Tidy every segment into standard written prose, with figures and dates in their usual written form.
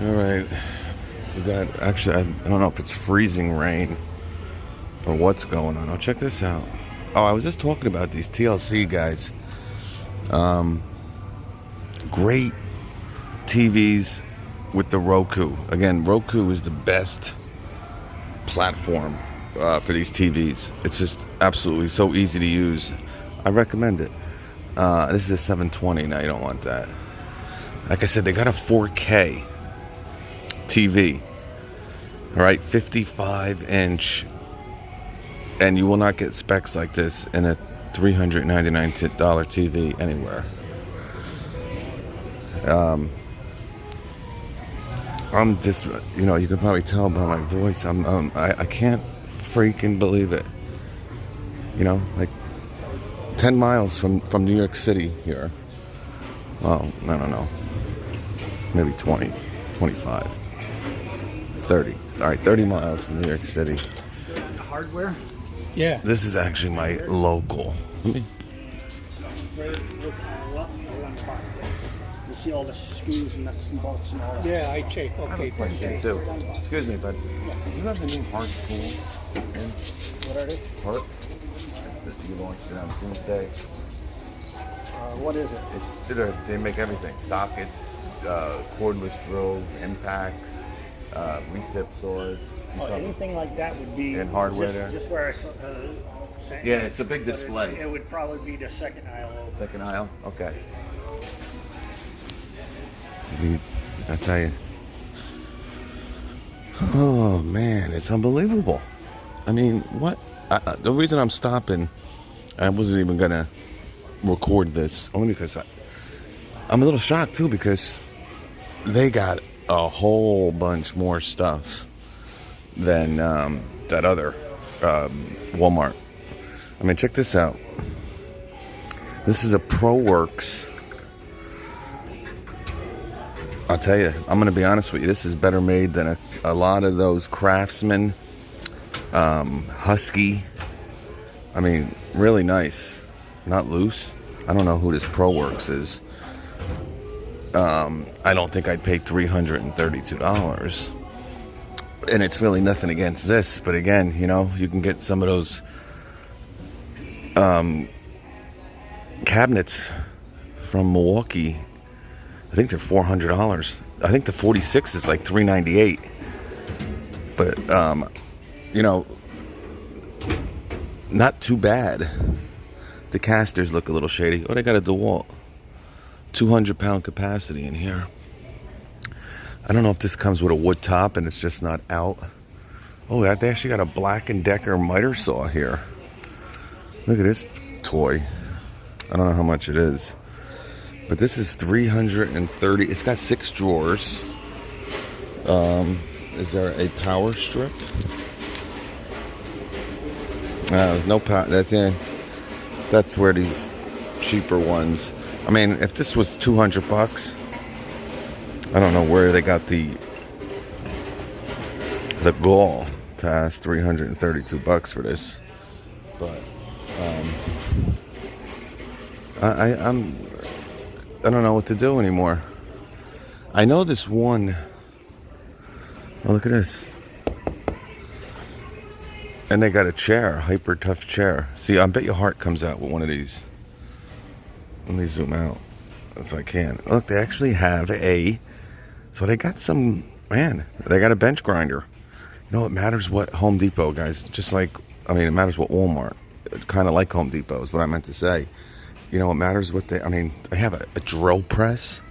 All right, we got actually. I don't know if it's freezing rain or what's going on. Oh, check this out. Oh, I was just talking about these TLC guys. Great TVs with the Roku. Again, Roku is the best platform for these TVs. It's just absolutely so easy to use. I recommend it. This is a 720. Now you don't want that. Like I said, they got a 4K TV. All right, 55-inch, and you will not get specs like this in a $399 TV anywhere. I'm just, you can probably tell by my voice. I can't freaking believe it. Like 10 miles from New York City here. Well, I don't know. Maybe 20, 25, 30. All right, 30 miles from New York City. Hardware? Yeah. This is actually my local. You see all the screws and nuts and bolts and all that? Yeah, I check. Okay, question too. Excuse me, but do you have the new Heart tools? What are they? Heart? That you launched it on Tuesday. What is it? They make everything. Sockets, cordless drills, impacts, recip saws. Anything like that would be and hardware just where yeah, it's a big display. It would probably be the second aisle over. Second aisle? Okay. I tell you. Oh, man, it's unbelievable. I mean, what? The reason I'm stopping, I wasn't even going to record this, only because I'm a little shocked, too, because they got a whole bunch more stuff than that other Walmart. I mean, check this out. This is a ProWorks. I'll tell you, I'm going to be honest with you. This is better made than a lot of those Craftsman, Husky. I mean, really nice. Not loose. I don't know who this ProWorks is. I don't think I'd pay $332. And it's really nothing against this. But again, you can get some of those cabinets from Milwaukee. I think they're $400. I think the 46 is like $398. But not too bad. The casters look a little shady. Oh, they got a DeWalt. 200-pound capacity in here. I don't know if this comes with a wood top and it's just not out. Oh, they actually got a Black & Decker miter saw here. Look at this toy. I don't know how much it is. But this is $330. It's got 6 drawers. Is there a power strip? No power. That's where these cheaper ones. I mean, if this was $200, I don't know where they got the gall to ask $332 for this. But I don't know what to do anymore. I know this one. Oh, look at this. And they got a chair, hyper tough chair. See, I bet your heart comes out with one of these. Let me zoom out if I can. Look, they actually have so they got they got a bench grinder. It matters what Home Depot, guys. Just like, it matters what Walmart. Kind of like Home Depot is what I meant to say. It matters what they have a drill press.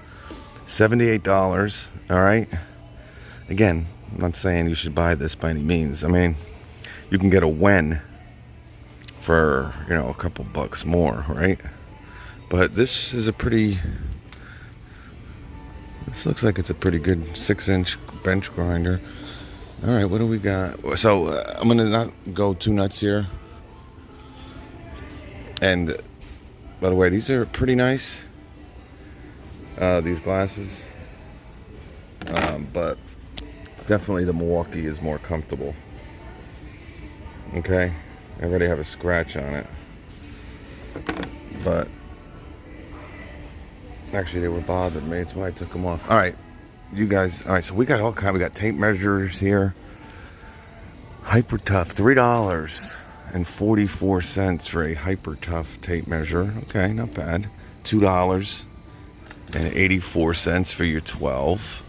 $78, all right? Again, I'm not saying you should buy this by any means. You can get a Wen for, a couple bucks more, right? But this is this looks like it's a pretty good 6-inch bench grinder. All right, what do we got? So I'm going to not go too nuts here. And by the way, these are pretty nice. These glasses. But definitely the Milwaukee is more comfortable. Okay? I already have a scratch on it. But actually they were bothering me. That's why I took them off. All right. you guys, all right, so we got all kind. We got tape measures here. Hyper Tough, $3.44 for a Hyper Tough tape measure. Okay, not bad. $2.84 for your 12.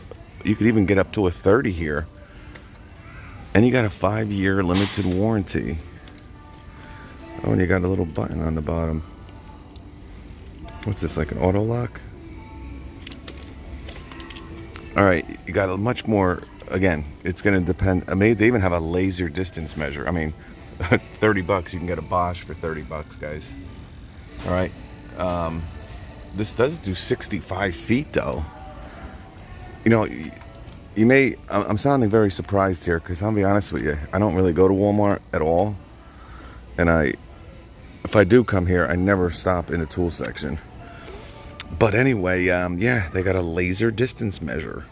You could even get up to a 30 here. And you got a 5-year limited warranty. Oh, and you got a little button on the bottom. What's this, like an auto lock? All right, you got a much more, again, it's going to depend. I mean, they even have a laser distance measure. I mean, $30, you can get a Bosch for $30, guys. All right. This does do 65 feet, though. You know, you may, I'm sounding very surprised here, because I'll be honest with you, I don't really go to Walmart at all. And if I do come here, I never stop in the tool section. But anyway, yeah, they got a laser distance measure.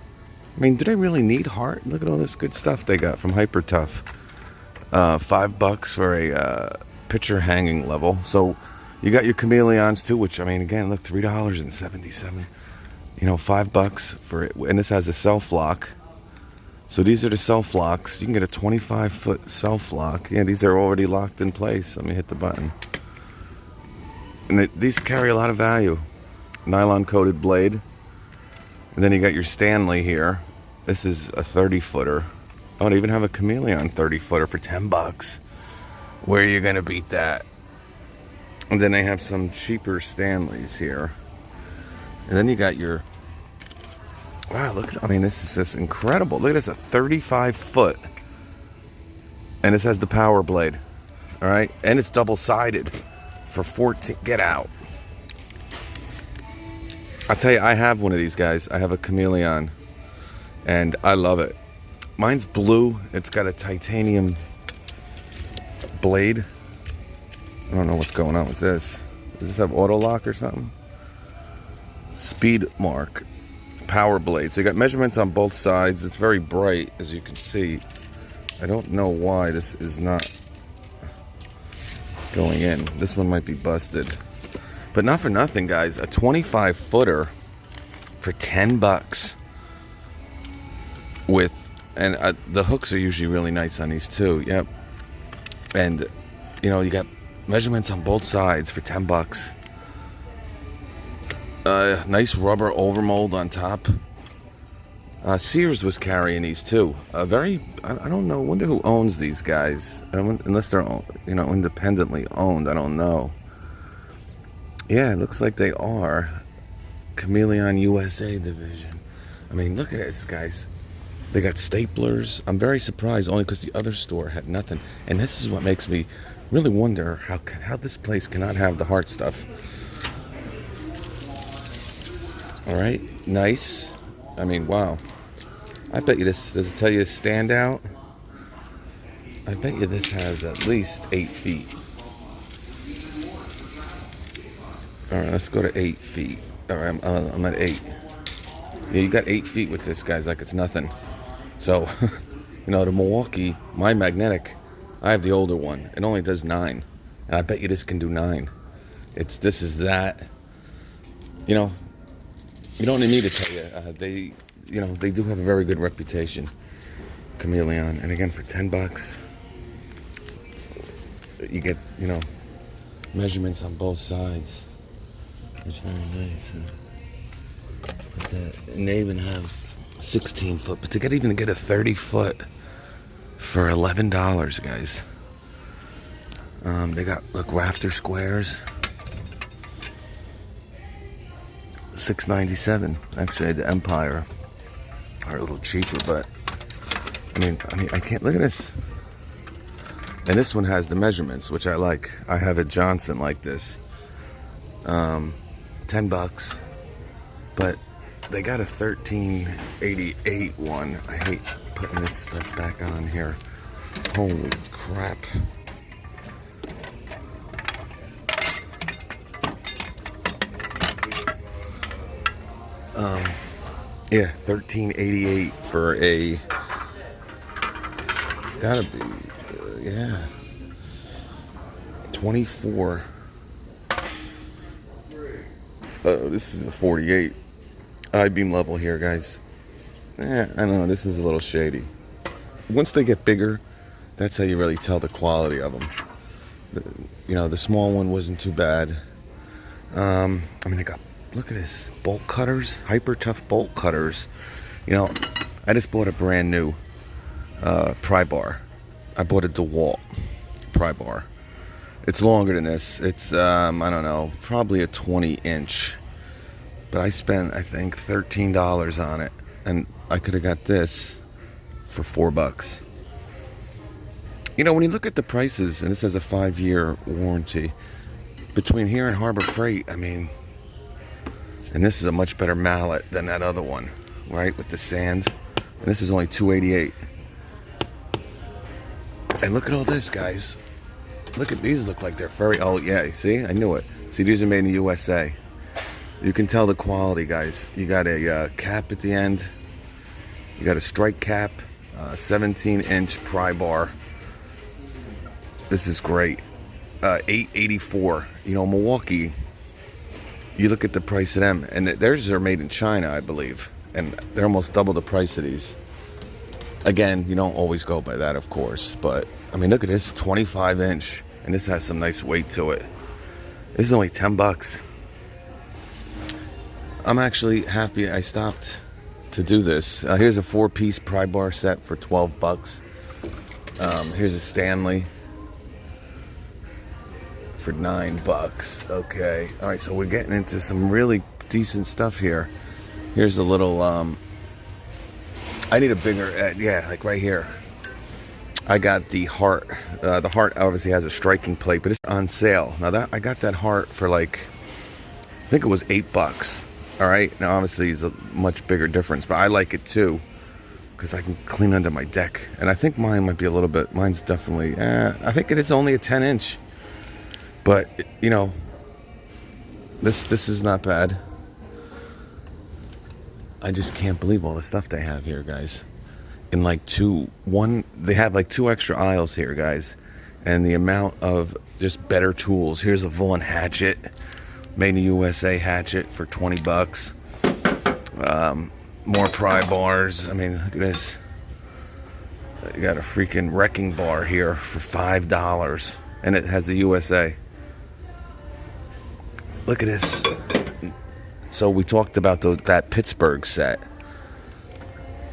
I mean, do they really need heart? Look at all this good stuff they got from Hyper Tough. $5 for a picture hanging level. So you got your chameleons too, which, I mean, again, look, $3.77. You know, $5 for it, and this has a self lock. So these are the self locks. You can get a 25-foot self lock. Yeah, these are already locked in place. Let me hit the button. And these carry a lot of value. Nylon coated blade. And then you got your Stanley here. This is a 30-footer. Oh, they even have a chameleon 30-footer for $10. Where are you gonna beat that? And then they have some cheaper Stanleys here. And then you got your, wow, look at, I mean, this is just incredible. Look at this, a 35-foot. And this has the power blade. All right, and it's double-sided for 14, get out. I'll tell you, I have one of these guys. I have a chameleon, and I love it. Mine's blue. It's got a titanium blade. I don't know what's going on with this. Does this have auto lock or something? Speed mark, power blade. So you got measurements on both sides. It's very bright, as you can see. I don't know why this is not going in. This one might be busted. But not for nothing, guys. A 25-footer for $10 with, and the hooks are usually really nice on these too. Yep. And you know, you got measurements on both sides for $10. Nice rubber overmold on top. Sears was carrying these too. I don't know. Wonder who owns these guys. Unless they're, you know, independently owned. I don't know. Yeah, it looks like they are. Chameleon USA division. I mean, look at this, guys. They got staplers. I'm very surprised, only because the other store had nothing. And this is what makes me really wonder how this place cannot have the heart stuff. All right, nice. I mean, wow. I bet you this, does it tell you to stand out? I bet you this has at least 8 feet. All right, let's go to 8 feet. All right, I'm at 8. Yeah, you got 8 feet with this, guys, like it's nothing. So, you know, the Milwaukee, my magnetic, I have the older one. It only does 9. And I bet you this can do 9. This is that. You know, you don't need me to tell you. They do have a very good reputation. Chameleon. And again, for $10, you get, you know, measurements on both sides. It's very nice. And they even have 16-foot. But to even get a 30-foot for $11, guys. They got, look, rafter squares. $6.97. Actually, the Empire are a little cheaper, but I mean, I can't, look at this. And this one has the measurements, which I like. I have a Johnson like this. $10, but they got a 1388 one. I hate putting this stuff back on here. Holy crap. Yeah, 1388 for a, it's gotta be, yeah, 24. Oh, this is a 48. I-beam level here, guys. I don't know. This is a little shady. Once they get bigger, that's how you really tell the quality of them. You know, the small one wasn't too bad. I mean, I got, look at this, bolt cutters, hyper tough bolt cutters. You know, I just bought a brand new pry bar. I bought a DeWalt pry bar. It's longer than this. It's, I don't know, probably a 20-inch. But I spent, I think, $13 on it. And I could have got this for $4. You know, when you look at the prices, and this has a 5-year warranty, between here and Harbor Freight, I mean, and this is a much better mallet than that other one, right, with the sand. And this is only $2.88. And look at all this, guys. Look at these, look like they're very, oh yeah, see, I knew it. See, these are made in the USA. You can tell the quality, guys. You got a cap at the end. You got a strike cap, 17-inch pry bar. This is great. $8.84. You know, Milwaukee, you look at the price of them, and theirs are made in China, I believe, and they're almost double the price of these. Again, you don't always go by that, of course, but I mean, look at this, 25-inch, and this has some nice weight to it. This is only $10. I'm actually happy I stopped to do this. Here's a 4-piece pry bar set for $12. Here's a Stanley for $9. Okay, all right, so we're getting into some really decent stuff here. Here's a little, I need a bigger, yeah, like right here. I got the heart. The heart obviously has a striking plate, but it's on sale. Now that I got that heart for like, I think it was $8. All right, now obviously it's a much bigger difference, but I like it too because I can clean under my deck. And I think mine might be a little bit, mine's definitely, I think it is only a 10-inch. But, you know, this is not bad. I just can't believe all the stuff they have here, guys. In like they have like 2 extra aisles here, guys. And the amount of just better tools. Here's a Vaughan hatchet, made in the USA hatchet for $20. More pry bars. I mean, look at this. You got a freaking wrecking bar here for $5. And it has the USA. Look at this. So we talked about that Pittsburgh set,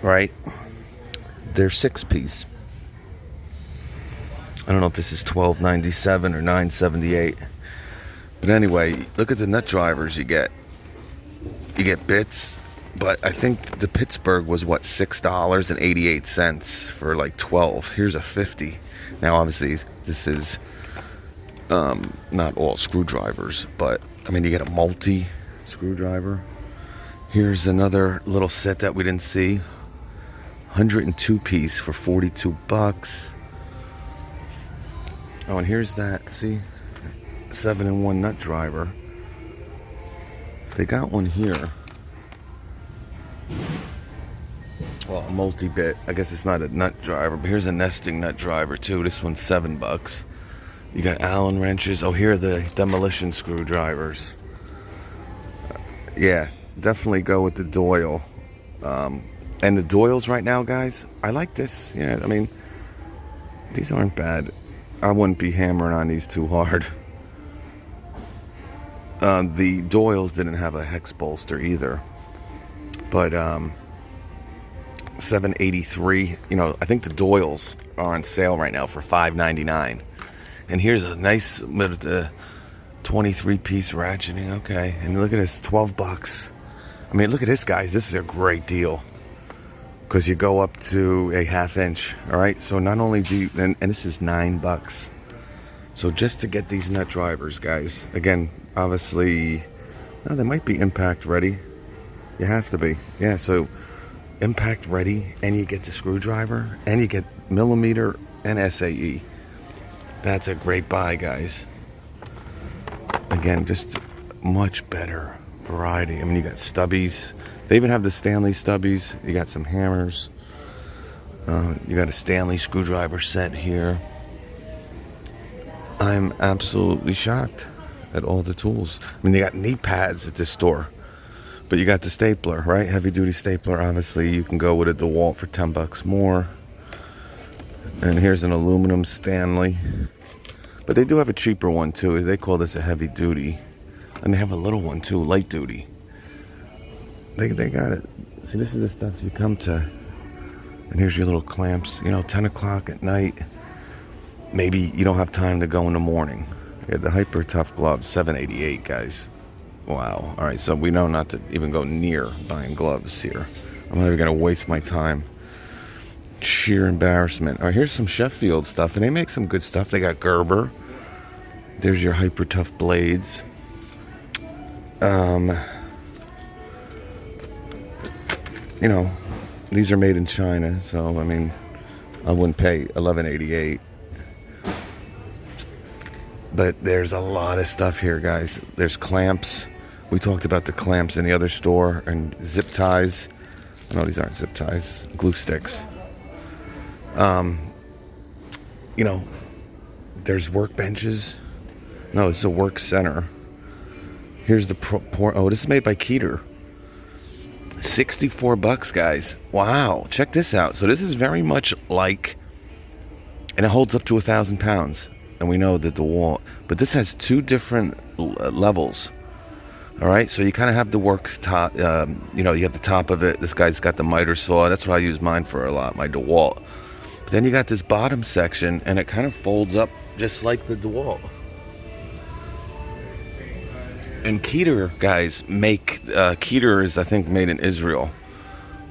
right? They're 6-piece. I don't know if this is $12.97 or $9.78. But anyway, look at the nut drivers you get. You get bits, but I think the Pittsburgh was what, $6.88 for like 12. Here's a 50. Now obviously this is not all screwdrivers, but I mean, you get a multi screwdriver. Here's another little set that we didn't see. 102-piece for $42. Oh, and here's that, see? 7-in-1 nut driver. They got one here. Well, a multi-bit. I guess it's not a nut driver, but here's a nesting nut driver too. This one's $7. You got Allen wrenches. Oh, here are the demolition screwdrivers. Yeah, definitely go with the Doyle. And the Doyles right now, guys, I like this. Yeah, I mean, these aren't bad. I wouldn't be hammering on these too hard. The Doyles didn't have a hex bolster either. But $7.83. You know, I think the Doyles are on sale right now for $5.99. And here's a nice 23-piece ratcheting. Okay, and look at this, $12. I mean, look at this, guys. This is a great deal because you go up to a 1/2 inch. All right, so not only do you, and this is $9. So just to get these nut drivers, guys. Again, obviously, no, they might be impact ready. You have to be, yeah. So impact ready, and you get the screwdriver, and you get millimeter and SAE. That's a great buy, guys. Again, just much better variety. I mean, you got stubbies. They even have the Stanley stubbies. You got some hammers. You got a Stanley screwdriver set here. I'm absolutely shocked at all the tools. I mean, they got knee pads at this store But you got the stapler, right? Heavy duty stapler. Obviously, you can go with a DeWalt for 10 bucks more. And here's an aluminum Stanley. But they do have a cheaper one too. They call this a heavy duty. And they have a little one too, light duty. They got it. See, this is the stuff you come to. And here's your little clamps. You know, 10 o'clock at night. Maybe you don't have time to go in the morning. Yeah, the Hyper Tough gloves, $7.88, guys. Wow. All right, so we know not to even go near buying gloves here. I'm not even going to waste my time. Sheer embarrassment. All right, here's some Sheffield stuff, and they make some good stuff. They got Gerber. There's your Hyper Tough blades. You know, these are made in China, so I mean, I wouldn't pay $11.88. But there's a lot of stuff here, guys. There's clamps. We talked about the clamps in the other store, and zip ties. No, these aren't zip ties. Glue sticks. You know, there's workbenches. No, it's a work center. Here's the oh, this is made by Keeter. 64 bucks, guys. Wow, check this out. So this is very much like, and it holds up to 1,000 pounds. And we know that the wall, but this has two different levels. All right, so you kind of have the work top. You know, you have the top of it. This guy's got the miter saw. That's what I use mine for a lot, my DeWalt. But then you got this bottom section, and it kind of folds up just like the DeWalt. And Keeter, guys, make Keeter is, I think, made in Israel.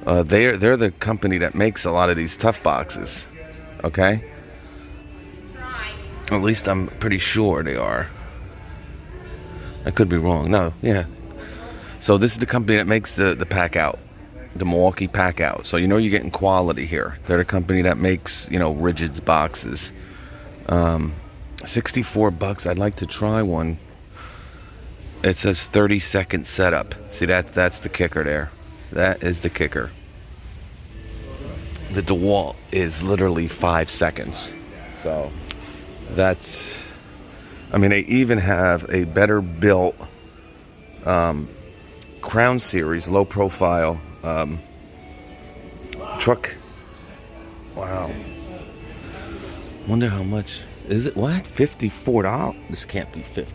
They're the company that makes a lot of these tough boxes. Okay. At least I'm pretty sure they are. I could be wrong. No, yeah. So this is the company that makes the pack out, the Milwaukee pack out. So you know you're getting quality here. They're the company that makes, you know, Rigid's boxes. 64 bucks. I'd like to try one. It says 30-second setup. See, that's the kicker there. That is the kicker. The DeWalt is literally 5 seconds. So that's, I mean, they even have a better built Crown Series low profile truck. Wow. Wonder how much is it? What? $54? This can't be 50.